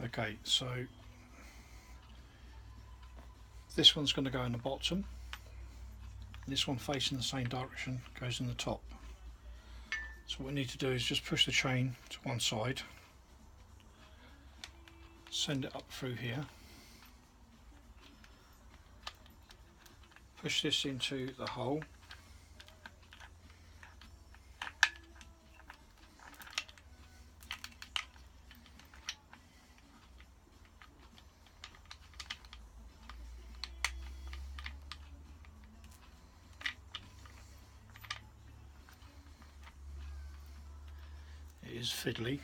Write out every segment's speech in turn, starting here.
Okay, so this one's going to go in the bottom. This one facing the same direction goes in the top. So what we need to do is just push the chain to one side, send it up through here, push this into the hole, it is fiddly.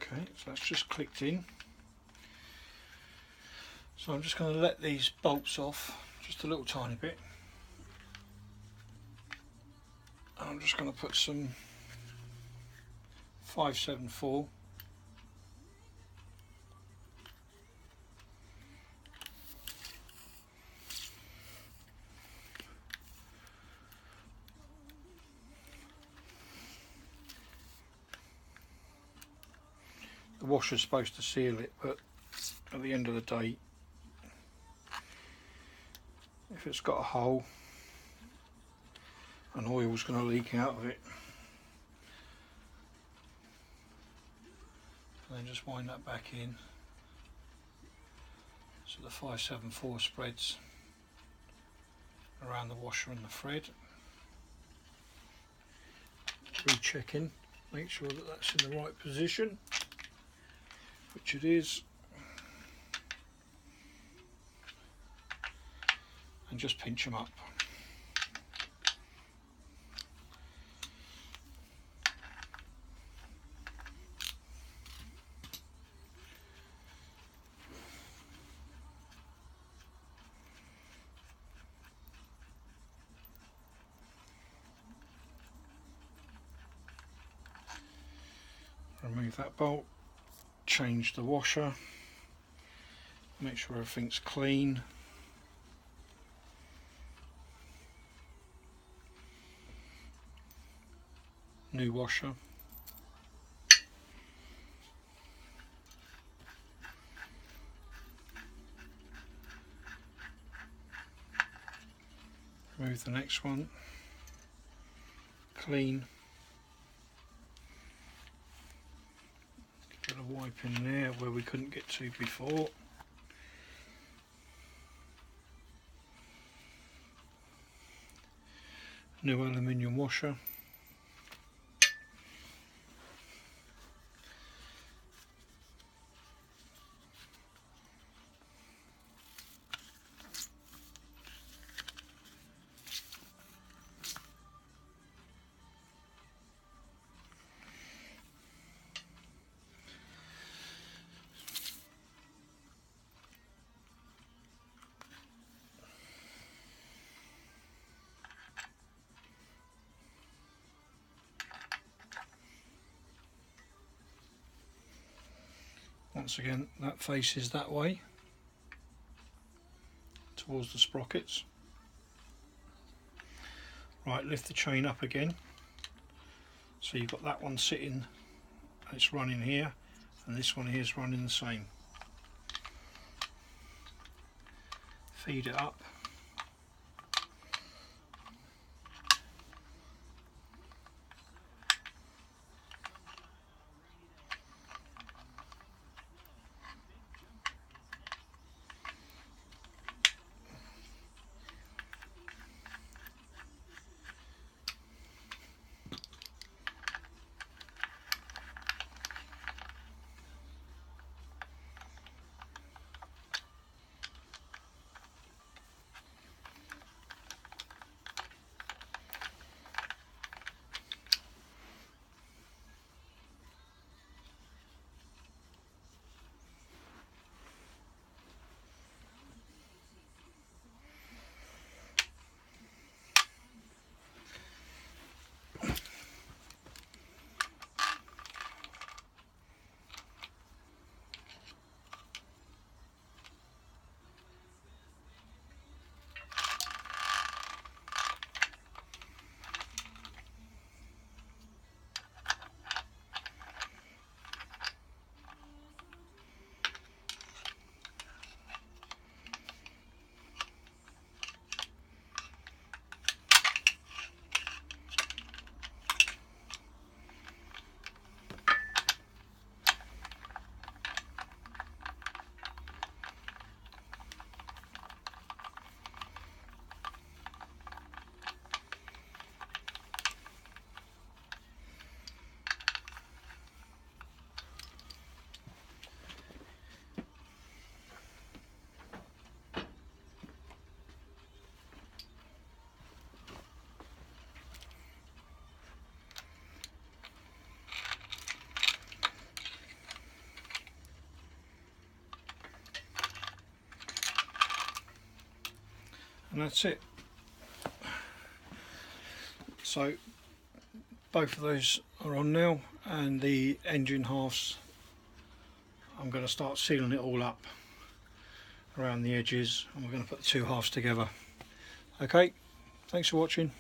Okay, so that's just clicked in. So I'm just going to let these bolts off just a little tiny bit. I'm just going to put some 574 . The washer's supposed to seal it, but at the end of the day, if it's got a hole, an oil's going to leak out of it. And then just wind that back in so the 574 spreads around the washer and the thread. Rechecking, make sure that that's in the right position, which it is, and just pinch them up. Remove that bolt, change the washer, make sure everything's clean. New washer. Remove the next one, clean. Get a wipe in there where we couldn't get to before. New aluminium washer. once again that faces that way towards the sprockets. Right, lift the chain up again, so you've got that one sitting, it's running here, and this one here is running the same. Feed it up. And that's it. So both of those are on now, and the engine halves, I'm going to start sealing it all up around the edges, and we're going to put the two halves together. Okay, thanks for watching.